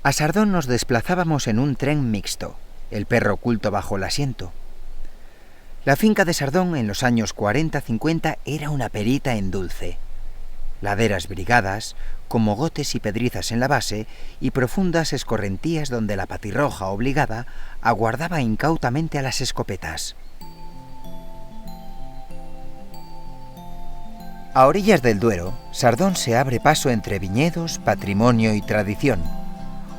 A Sardón nos desplazábamos en un tren mixto, el perro oculto bajo el asiento. La finca de Sardón en los años 40-50 era una perita en dulce. Laderas brigadas, con mogotes y pedrizas en la base y profundas escorrentías donde la patirroja obligada aguardaba incautamente a las escopetas. A orillas del Duero, Sardón se abre paso entre viñedos, patrimonio y tradición,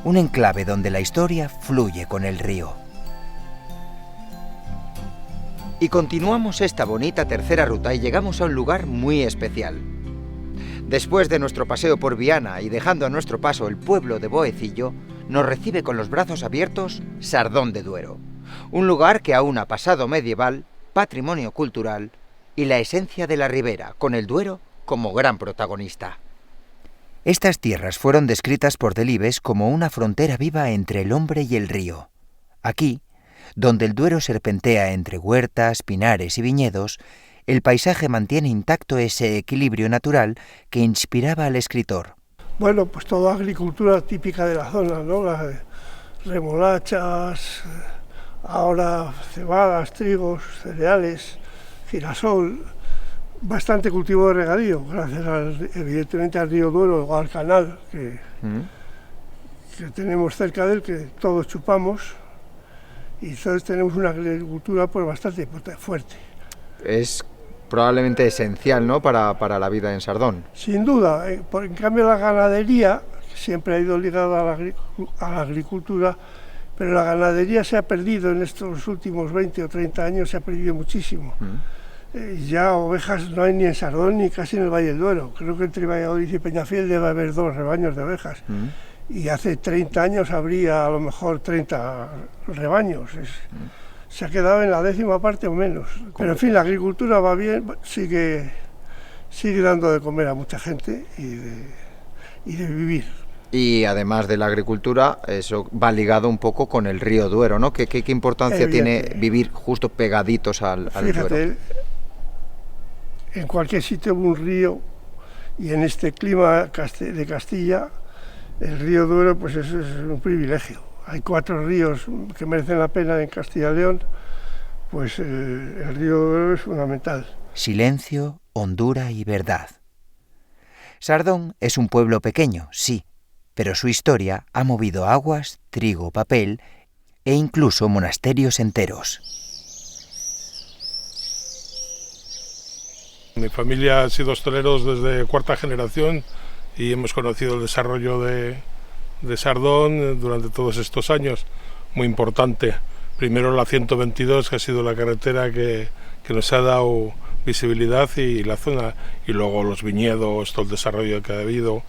un enclave donde la historia fluye con el río. Y continuamos esta bonita tercera ruta y llegamos a un lugar muy especial. Después de nuestro paseo por Viana y dejando a nuestro paso el pueblo de Boecillo, nos recibe con los brazos abiertos Sardón de Duero, un lugar que aúna pasado medieval, patrimonio cultural y la esencia de la ribera, con el Duero como gran protagonista. Estas tierras fueron descritas por Delibes como una frontera viva entre el hombre y el río. Aquí, donde el Duero serpentea entre huertas, pinares y viñedos, el paisaje mantiene intacto ese equilibrio natural que inspiraba al escritor. Bueno, pues toda agricultura típica de la zona, ¿no? Las remolachas, ahora cebadas, trigos, cereales, girasol, bastante cultivo de regadío, gracias evidentemente al río Duero o al canal que tenemos cerca de él, que todos chupamos, y entonces tenemos una agricultura pues bastante fuerte. Es probablemente esencial, ¿no?, para la vida en Sardón. Sin duda, en cambio la ganadería siempre ha ido ligada a la agricultura, pero la ganadería se ha perdido en estos últimos 20 o 30 años, se ha perdido muchísimo. Ya ovejas no hay ni en Sardón ni casi en el Valle del Duero. Creo que entre Valladolid y Peñafiel debe haber 2 rebaños de ovejas. Y hace 30 años habría a lo mejor 30 rebaños. Se ha quedado en la 10ª parte o menos. Pero en fin, la agricultura va bien, sigue dando de comer a mucha gente y de vivir. Y además de la agricultura, eso va ligado un poco con el río Duero, ¿no? ¿Qué importancia tiene vivir justo pegaditos al Duero? Fíjate, en cualquier sitio un río, y en este clima de Castilla, el río Duero pues eso es un privilegio. Hay 4 ríos que merecen la pena en Castilla y León, pues el río Duero es fundamental. Silencio, hondura y verdad. Sardón es un pueblo pequeño, sí, pero su historia ha movido aguas, trigo, papel e incluso monasterios enteros. Mi familia ha sido hosteleros desde 4ª generación y hemos conocido el desarrollo de Sardón durante todos estos años, muy importante. Primero la 122, que ha sido la carretera que nos ha dado visibilidad y la zona, y luego los viñedos, todo el desarrollo que ha habido,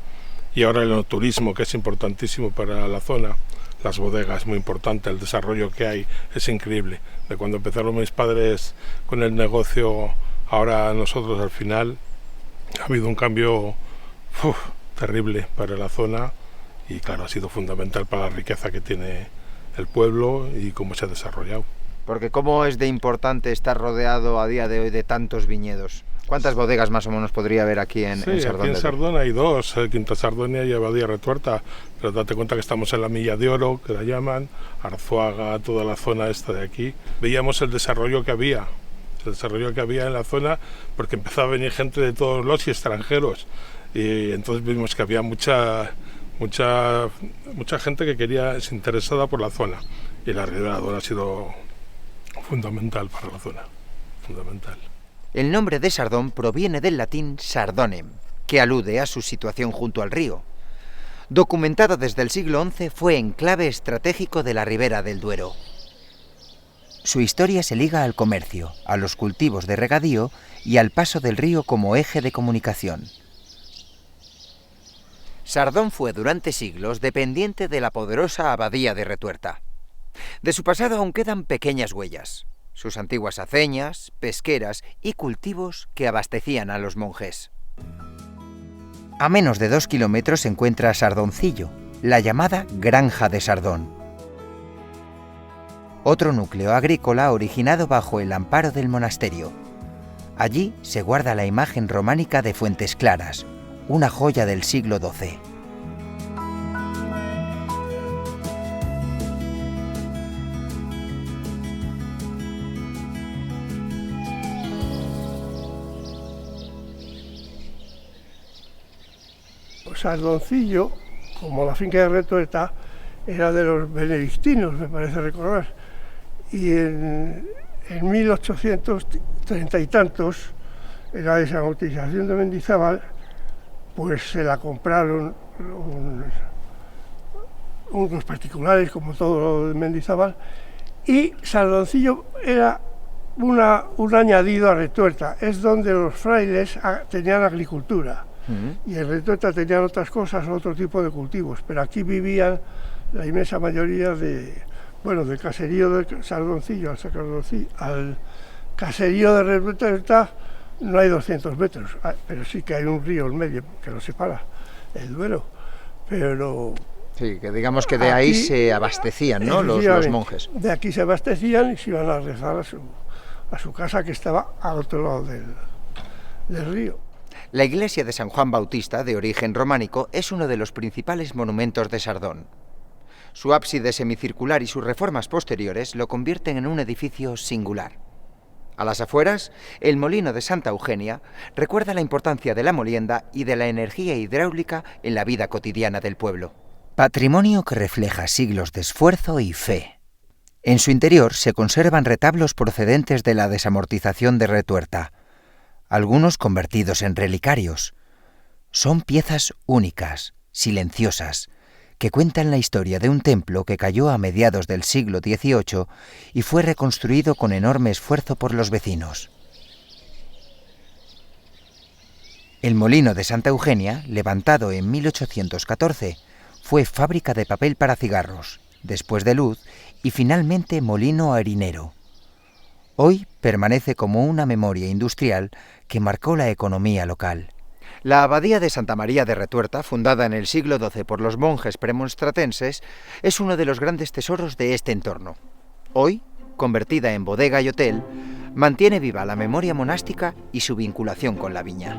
y ahora el enoturismo, que es importantísimo para la zona, las bodegas, muy importante, el desarrollo que hay es increíble. De cuando empezaron mis padres con el negocio, ahora nosotros al final, ha habido un cambio terrible para la zona y claro, ha sido fundamental para la riqueza que tiene el pueblo y cómo se ha desarrollado. Porque ¿cómo es de importante estar rodeado a día de hoy de tantos viñedos? ¿Cuántas bodegas más o menos podría haber aquí en Sardón? Aquí en Sardón hay 2, Quinta Sardonia y Abadía Retuerta, pero date cuenta que estamos en la Milla de Oro, que la llaman, Arzuaga, toda la zona esta de aquí. Veíamos el desarrollo que había en la zona, porque empezaba a venir gente de todos los y extranjeros, y entonces vimos que había mucha gente que se interesada por la zona, y la Ribera Duero ha sido fundamental para la zona, fundamental. El nombre de Sardón proviene del latín sardonem, que alude a su situación junto al río. Documentado desde el siglo XI, fue enclave estratégico de la ribera del Duero. Su historia se liga al comercio, a los cultivos de regadío y al paso del río como eje de comunicación. Sardón fue durante siglos dependiente de la poderosa abadía de Retuerta. De su pasado aún quedan pequeñas huellas, sus antiguas aceñas, pesqueras y cultivos que abastecían a los monjes. A menos de 2 kilómetros se encuentra Sardoncillo, la llamada Granja de Sardón. Otro núcleo agrícola originado bajo el amparo del monasterio. Allí se guarda la imagen románica de Fuentes Claras, una joya del siglo XII. Sardoncillo, como la finca de Retuerta, era de los benedictinos, me parece recordar. Y en 1830 y tantos, en la desamortización de Mendizábal, pues se la compraron unos particulares, como todo lo de Mendizábal, y Sardoncillo era un añadido a Retuerta, es donde los frailes tenían agricultura, y en Retuerta tenían otras cosas, otro tipo de cultivos, pero aquí vivían la inmensa mayoría del caserío de Sardoncillo al caserío de Retuerta no hay 200 metros, pero sí que hay un río en medio que lo separa, el Duero, pero... Sí, que digamos que de ahí se abastecían, ¿no?, los monjes. De aquí se abastecían y se iban a rezar a su casa, que estaba al otro lado del río. La iglesia de San Juan Bautista, de origen románico, es uno de los principales monumentos de Sardón. Su ábside semicircular y sus reformas posteriores lo convierten en un edificio singular. A las afueras, el molino de Santa Eugenia recuerda la importancia de la molienda y de la energía hidráulica en la vida cotidiana del pueblo. Patrimonio que refleja siglos de esfuerzo y fe. En su interior se conservan retablos procedentes de la desamortización de Retuerta, algunos convertidos en relicarios. Son piezas únicas, silenciosas, que cuentan la historia de un templo que cayó a mediados del siglo XVIII y fue reconstruido con enorme esfuerzo por los vecinos. El molino de Santa Eugenia, levantado en 1814, fue fábrica de papel para cigarros, después de luz y finalmente molino harinero. Hoy permanece como una memoria industrial que marcó la economía local. La abadía de Santa María de Retuerta, fundada en el siglo XII por los monjes premonstratenses, es uno de los grandes tesoros de este entorno. Hoy, convertida en bodega y hotel, mantiene viva la memoria monástica y su vinculación con la viña.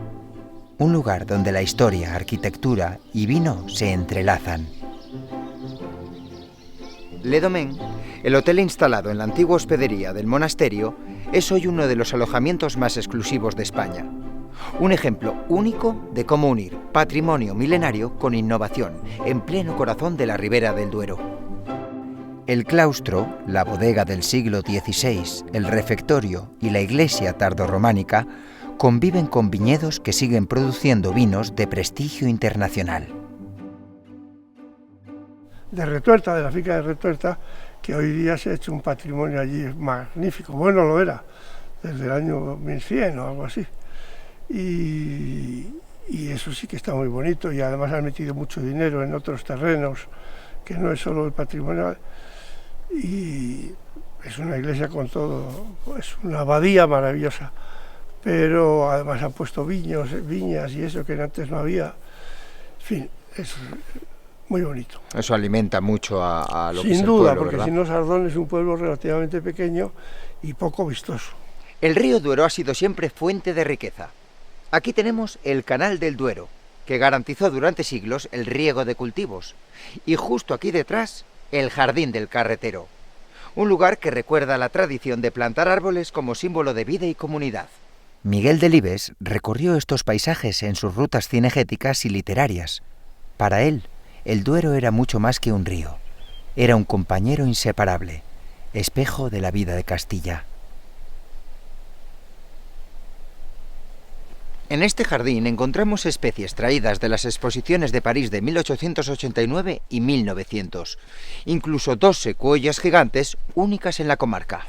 Un lugar donde la historia, arquitectura y vino se entrelazan. Le Domaine, el hotel instalado en la antigua hospedería del monasterio, es hoy uno de los alojamientos más exclusivos de España. Un ejemplo único de cómo unir patrimonio milenario con innovación en pleno corazón de la ribera del Duero. El claustro, la bodega del siglo XVI, el refectorio y la iglesia tardorrománica conviven con viñedos que siguen produciendo vinos de prestigio internacional. De Retuerta, de la finca de Retuerta, que hoy día se ha hecho un patrimonio allí magnífico. Bueno, lo era, desde el año 1100 o algo así. Y eso sí que está muy bonito, y además han metido mucho dinero en otros terrenos, que no es solo el patrimonial. Y es una iglesia con todo, es una abadía maravillosa. Pero además han puesto viñas y eso que antes no había. En fin, es muy bonito. Eso alimenta mucho a lo que es el pueblo. Sin duda, porque ¿verdad? si no, Sardón es un pueblo relativamente pequeño y poco vistoso. El río Duero ha sido siempre fuente de riqueza. Aquí tenemos el Canal del Duero, que garantizó durante siglos el riego de cultivos. Y justo aquí detrás, el Jardín del Carretero, un lugar que recuerda la tradición de plantar árboles como símbolo de vida y comunidad. Miguel Delibes recorrió estos paisajes en sus rutas cinegéticas y literarias. Para él, el Duero era mucho más que un río. Era un compañero inseparable, espejo de la vida de Castilla. En este jardín encontramos especies traídas de las exposiciones de París de 1889 y 1900, incluso 2 secuoyas gigantes únicas en la comarca.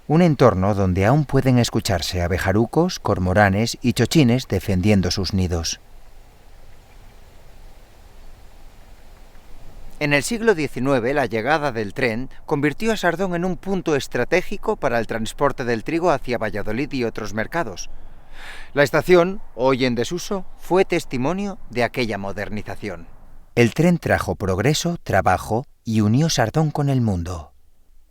Un entorno donde aún pueden escucharse abejarucos, cormoranes y chochines defendiendo sus nidos. En el siglo XIX, la llegada del tren convirtió a Sardón en un punto estratégico para el transporte del trigo hacia Valladolid y otros mercados. La estación, hoy en desuso, fue testimonio de aquella modernización. El tren trajo progreso, trabajo y unió Sardón con el mundo.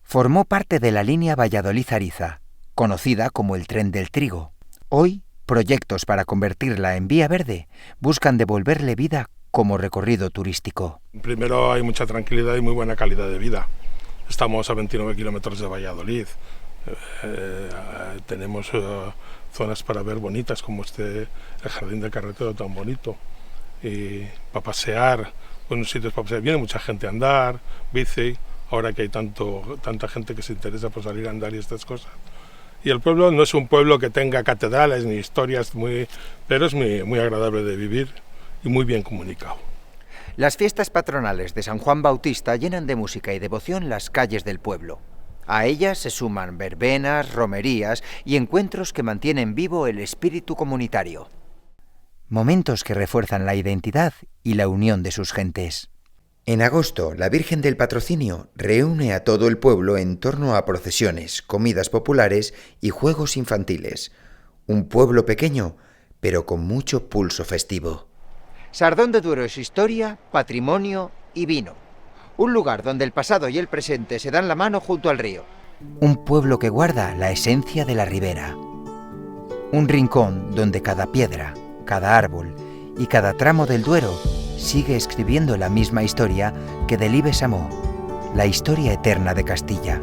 Formó parte de la línea Valladolid-Ariza, conocida como el Tren del Trigo. Hoy, proyectos para convertirla en vía verde buscan devolverle vida como recorrido turístico. Primero, hay mucha tranquilidad y muy buena calidad de vida. Estamos a 29 kilómetros de Valladolid. Tenemos zonas para ver bonitas, como el Jardín del Carretero tan bonito. para pasear, buenos sitios para pasear. Viene mucha gente a andar, bici, ahora que hay tanta gente que se interesa por salir a andar y estas cosas. Y el pueblo no es un pueblo que tenga catedrales ni historias, pero es muy agradable de vivir y muy bien comunicado. Las fiestas patronales de San Juan Bautista llenan de música y devoción las calles del pueblo. A ellas se suman verbenas, romerías y encuentros que mantienen vivo el espíritu comunitario. Momentos que refuerzan la identidad y la unión de sus gentes. En agosto, la Virgen del Patrocinio reúne a todo el pueblo en torno a procesiones, comidas populares y juegos infantiles. Un pueblo pequeño, pero con mucho pulso festivo. Sardón de Duero es historia, patrimonio y vino. Un lugar donde el pasado y el presente se dan la mano junto al río. Un pueblo que guarda la esencia de la ribera. Un rincón donde cada piedra, cada árbol y cada tramo del Duero sigue escribiendo la misma historia que Delibes amó, la historia eterna de Castilla.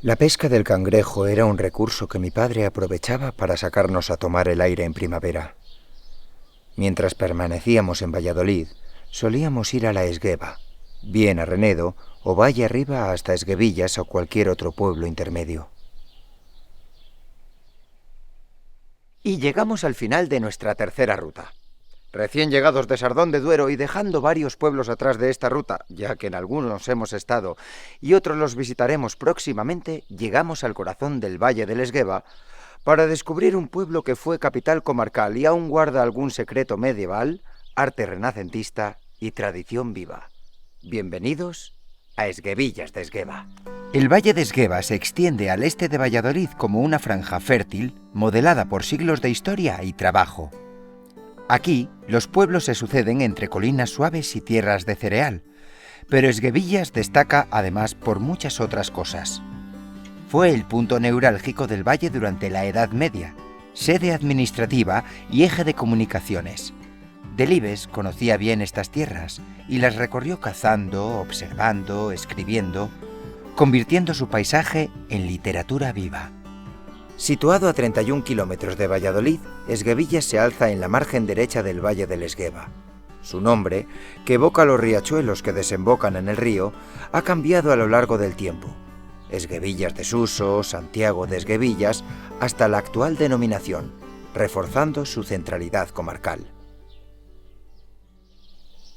La pesca del cangrejo era un recurso que mi padre aprovechaba para sacarnos a tomar el aire en primavera. Mientras permanecíamos en Valladolid, solíamos ir a la Esgueva, bien a Renedo o valle arriba hasta Esguevillas o cualquier otro pueblo intermedio. Y llegamos al final de nuestra tercera ruta. Recién llegados de Sardón de Duero y dejando varios pueblos atrás de esta ruta, ya que en algunos hemos estado y otros los visitaremos próximamente, llegamos al corazón del Valle del Esgueva para descubrir un pueblo que fue capital comarcal y aún guarda algún secreto medieval, arte renacentista y tradición viva. Bienvenidos a Esguevillas de Esgueva. El Valle de Esgueva se extiende al este de Valladolid como una franja fértil, modelada por siglos de historia y trabajo. Aquí, los pueblos se suceden entre colinas suaves y tierras de cereal, pero Esguevillas destaca además por muchas otras cosas. Fue el punto neurálgico del valle durante la Edad Media, sede administrativa y eje de comunicaciones. Delibes conocía bien estas tierras y las recorrió cazando, observando, escribiendo, convirtiendo su paisaje en literatura viva. Situado a 31 kilómetros de Valladolid, Esguevillas se alza en la margen derecha del Valle del Esgueva. Su nombre, que evoca los riachuelos que desembocan en el río, ha cambiado a lo largo del tiempo. Esguevillas de Suso, Santiago de Esguevillas, hasta la actual denominación, reforzando su centralidad comarcal.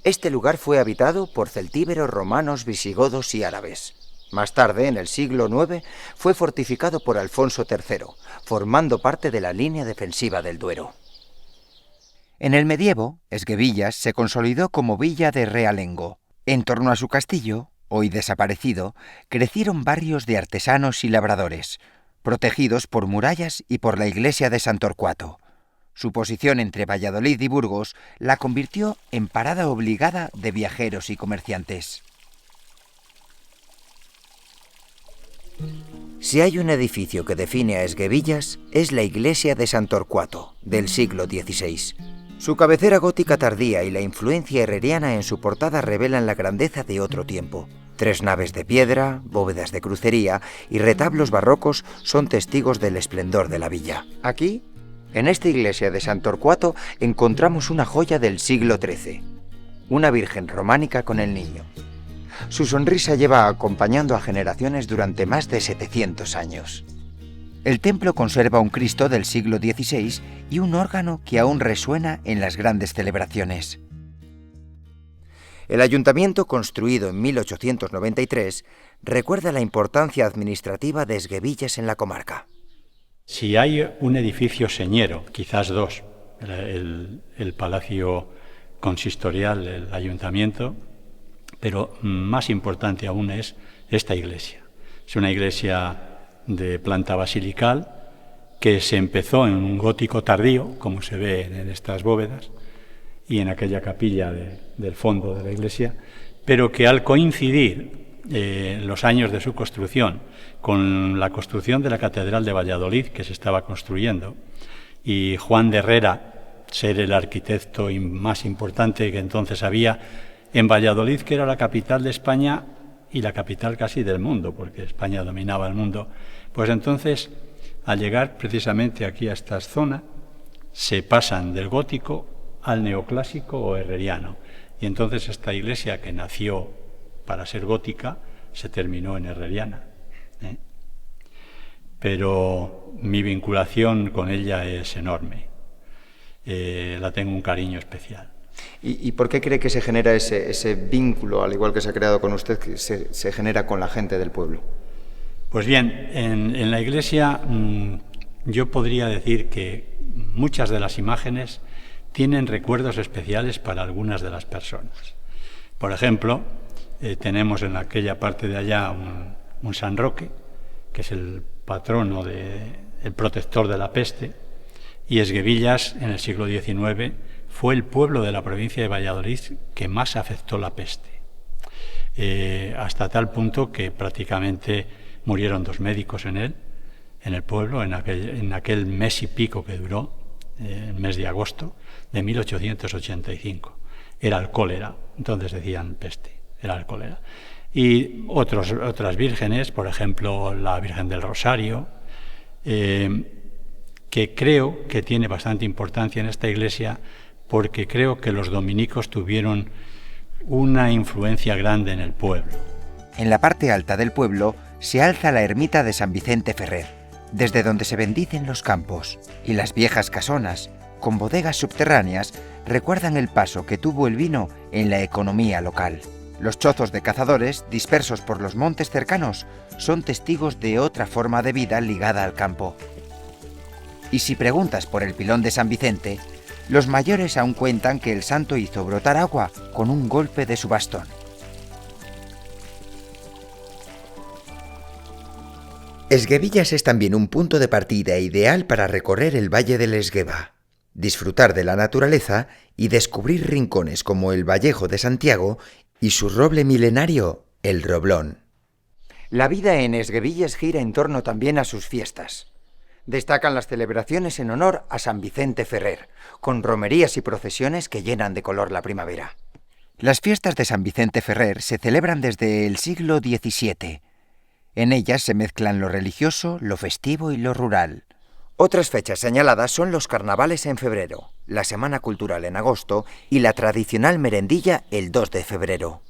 Este lugar fue habitado por celtíberos, romanos, visigodos y árabes. Más tarde, en el siglo IX, fue fortificado por Alfonso III, formando parte de la línea defensiva del Duero. En el medievo, Esguevillas se consolidó como villa de realengo. En torno a su castillo, hoy desaparecido, crecieron barrios de artesanos y labradores, protegidos por murallas y por la iglesia de Sant Torquato. Su posición entre Valladolid y Burgos la convirtió en parada obligada de viajeros y comerciantes. Si hay un edificio que define a Esguevillas, es la iglesia de Sant Torquato, del siglo XVI. Su cabecera gótica tardía y la influencia herreriana en su portada revelan la grandeza de otro tiempo. 3 naves de piedra, bóvedas de crucería y retablos barrocos son testigos del esplendor de la villa. Aquí, en esta iglesia de Sant Torquato, encontramos una joya del siglo XIII, una virgen románica con el niño. Su sonrisa lleva acompañando a generaciones durante más de 700 años. El templo conserva un Cristo del siglo XVI y un órgano que aún resuena en las grandes celebraciones. El ayuntamiento, construido en 1893, recuerda la importancia administrativa de Esguevillas en la comarca. Si hay un edificio señero, quizás dos, el Palacio Consistorial, el Ayuntamiento, pero más importante aún es esta iglesia. Es una iglesia de planta basilical que se empezó en un gótico tardío, como se ve en estas bóvedas, y en aquella capilla del fondo de la iglesia, pero que al coincidir los años de su construcción con la construcción de la Catedral de Valladolid, que se estaba construyendo, y Juan de Herrera ser el arquitecto más importante que entonces había en Valladolid, que era la capital de España y la capital casi del mundo, porque España dominaba el mundo, pues entonces, al llegar precisamente aquí a esta zona, se pasan del gótico al neoclásico o herreriano. Y entonces esta iglesia, que nació para ser gótica, se terminó en herreriana. Pero mi vinculación con ella es enorme. La tengo un cariño especial. ¿Y por qué cree que se genera ese vínculo, al igual que se ha creado con usted, que se genera con la gente del pueblo? Pues bien, en la iglesia yo podría decir que muchas de las imágenes tienen recuerdos especiales para algunas de las personas. Por ejemplo, tenemos en aquella parte de allá un San Roque, que es el patrono, el protector de la peste, y Esguevillas, en el siglo XIX, fue el pueblo de la provincia de Valladolid que más afectó la peste, hasta tal punto que prácticamente murieron 2 médicos en el pueblo, en aquel mes y pico que duró, el mes de agosto de 1885. Era el cólera, entonces decían peste, era el cólera. Y otras vírgenes, por ejemplo, la Virgen del Rosario, que creo que tiene bastante importancia en esta iglesia, porque creo que los dominicos tuvieron una influencia grande en el pueblo. En la parte alta del pueblo se alza la ermita de San Vicente Ferrer, desde donde se bendicen los campos, y las viejas casonas, con bodegas subterráneas, recuerdan el paso que tuvo el vino en la economía local. Los chozos de cazadores, dispersos por los montes cercanos, son testigos de otra forma de vida ligada al campo. Y si preguntas por el pilón de San Vicente, los mayores aún cuentan que el santo hizo brotar agua con un golpe de su bastón. Esguevillas es también un punto de partida ideal para recorrer el Valle del Esgueva, disfrutar de la naturaleza y descubrir rincones como el Vallejo de Santiago y su roble milenario, el Roblón. La vida en Esguevillas gira en torno también a sus fiestas. Destacan las celebraciones en honor a San Vicente Ferrer, con romerías y procesiones que llenan de color la primavera. Las fiestas de San Vicente Ferrer se celebran desde el siglo XVII. En ellas se mezclan lo religioso, lo festivo y lo rural. Otras fechas señaladas son los carnavales en febrero, la Semana Cultural en agosto y la tradicional merendilla el 2 de febrero.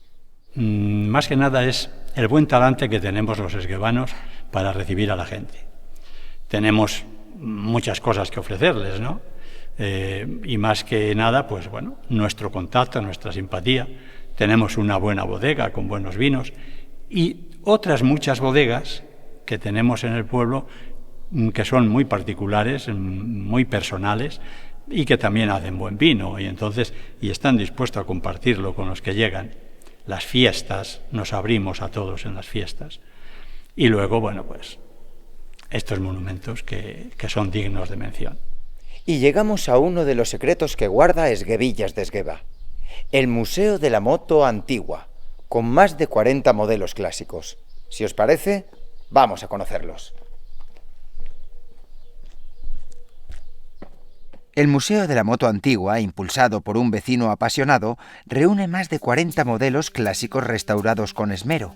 Más que nada es el buen talante que tenemos los esguevanos para recibir a la gente. Tenemos muchas cosas que ofrecerles, ¿no? Y más que nada, pues bueno, nuestro contacto, nuestra simpatía. Tenemos una buena bodega con buenos vinos y otras muchas bodegas que tenemos en el pueblo que son muy particulares, muy personales y que también hacen buen vino y están dispuestos a compartirlo con los que llegan. Las fiestas, nos abrimos a todos en las fiestas. Y luego, bueno, pues estos monumentos que son dignos de mención. Y llegamos a uno de los secretos que guarda Esguevillas de Esgueva, el Museo de la Moto Antigua, con más de 40 modelos clásicos. Si os parece, vamos a conocerlos. El Museo de la Moto Antigua, impulsado por un vecino apasionado, reúne más de 40 modelos clásicos restaurados con esmero.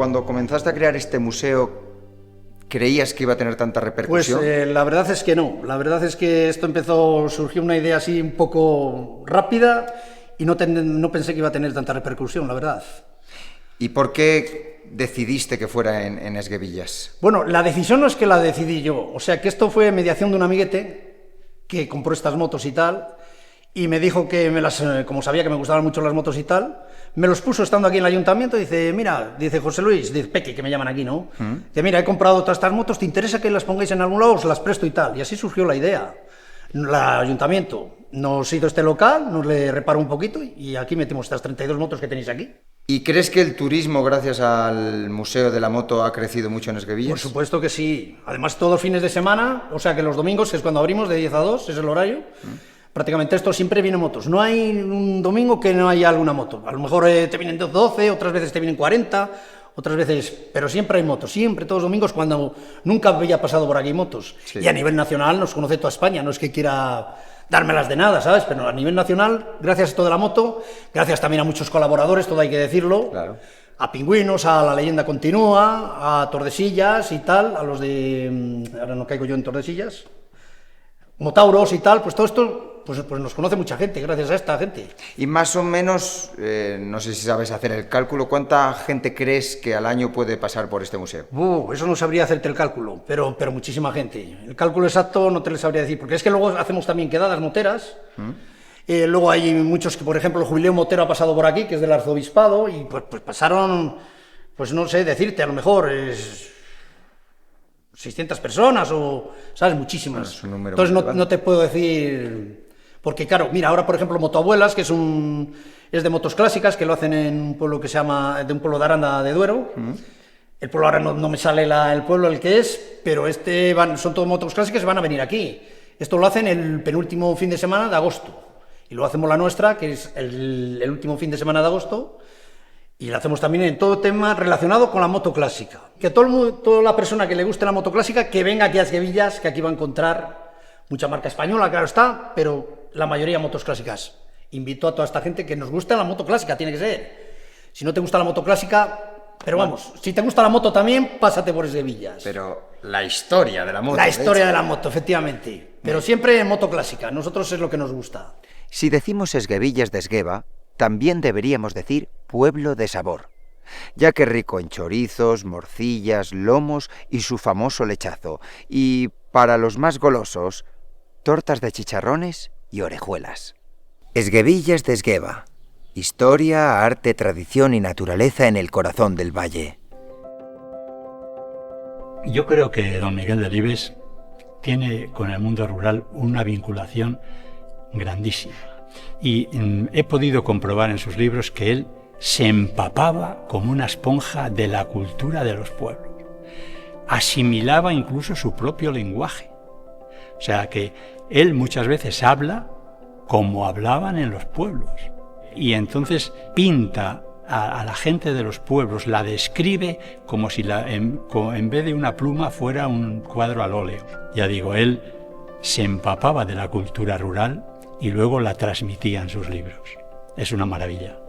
cuando comenzaste a crear este museo, ¿creías que iba a tener tanta repercusión? Pues la verdad es que no. La verdad es que esto surgió una idea así un poco rápida y no pensé que iba a tener tanta repercusión, la verdad. ¿Y por qué decidiste que fuera en Esguevillas? Bueno, la decisión no es que la decidí yo. O sea, que esto fue mediación de un amiguete que compró estas motos y tal, y me dijo que como sabía que me gustaban mucho las motos y tal, me los puso estando aquí en el ayuntamiento. Dice, mira, dice José Luis, dice Peque, que me llaman aquí, ¿no? Dice, mira, he comprado todas estas motos, ¿te interesa que las pongáis en algún lado? Os las presto y tal. Y así surgió la idea. El ayuntamiento nos hizo este local, nos le reparó un poquito y aquí metimos estas 32 motos que tenéis aquí. ¿Y crees que el turismo, gracias al Museo de la Moto, ha crecido mucho en Esguevillas? Por supuesto que sí. Además, todos los fines de semana, o sea que los domingos, que es cuando abrimos, de 10 a 2, es el horario, prácticamente esto siempre vienen motos. No hay un domingo que no haya alguna moto. A lo mejor te vienen 12, otras veces te vienen 40, otras veces... Pero siempre hay motos, siempre, todos los domingos, cuando nunca había pasado por aquí motos. Sí. Y a nivel nacional nos conoce toda España, no es que quiera dármelas de nada, ¿sabes? Pero a nivel nacional, gracias a esto de la moto, gracias también a muchos colaboradores, todo hay que decirlo, claro. A Pingüinos, a La Leyenda Continúa, a Tordesillas y tal, a los de... ahora no caigo yo en Tordesillas, Motauros y tal, pues todo esto pues nos conoce mucha gente, gracias a esta gente. Y más o menos, no sé si sabes hacer el cálculo, ¿cuánta gente crees que al año puede pasar por este museo? Eso no sabría hacerte el cálculo, pero muchísima gente. El cálculo exacto no te lo sabría decir, porque es que luego hacemos también quedadas moteras. Luego hay muchos que, por ejemplo, el jubileo motero ha pasado por aquí, que es del arzobispado, y pues pasaron, pues no sé decirte, a lo mejor 600 personas o, ¿sabes? Muchísimas. Bueno, entonces no te puedo decir... Porque claro, mira, ahora por ejemplo Motoabuelas, que es de motos clásicas, que lo hacen en un pueblo que se llama, de un pueblo de Aranda de Duero. El pueblo ahora no me sale el pueblo el que es, pero son todas motos clásicas y van a venir aquí. Esto lo hacen el penúltimo fin de semana de agosto. Y lo hacemos la nuestra, que es el último fin de semana de agosto. Y lo hacemos también en todo tema relacionado con la moto clásica. Que toda la persona que le guste la moto clásica, que venga aquí a Esguevillas, que aquí va a encontrar mucha marca española, claro está, pero la mayoría motos clásicas. Invito a toda esta gente que nos guste la moto clásica, tiene que ser. Si no te gusta la moto clásica, pero vamos, si te gusta la moto también, pásate por Esguevillas. Pero la historia de la moto. La historia de la moto, efectivamente. Pero siempre en moto clásica, nosotros es lo que nos gusta. Si decimos Esguevillas de Esgueva, también deberíamos decir pueblo de sabor, ya que rico en chorizos, morcillas, lomos y su famoso lechazo. Y para los más golosos, tortas de chicharrones y orejuelas. Esguevillas de Esgueva. Historia, arte, tradición y naturaleza en el corazón del valle. Yo creo que don Miguel Delibes tiene con el mundo rural una vinculación grandísima. Y he podido comprobar en sus libros que él se empapaba como una esponja de la cultura de los pueblos. Asimilaba incluso su propio lenguaje. O sea que él muchas veces habla como hablaban en los pueblos. Y entonces pinta a la gente de los pueblos, la describe como si en vez de una pluma fuera un cuadro al óleo. Ya digo, él se empapaba de la cultura rural y luego la transmitía en sus libros. Es una maravilla.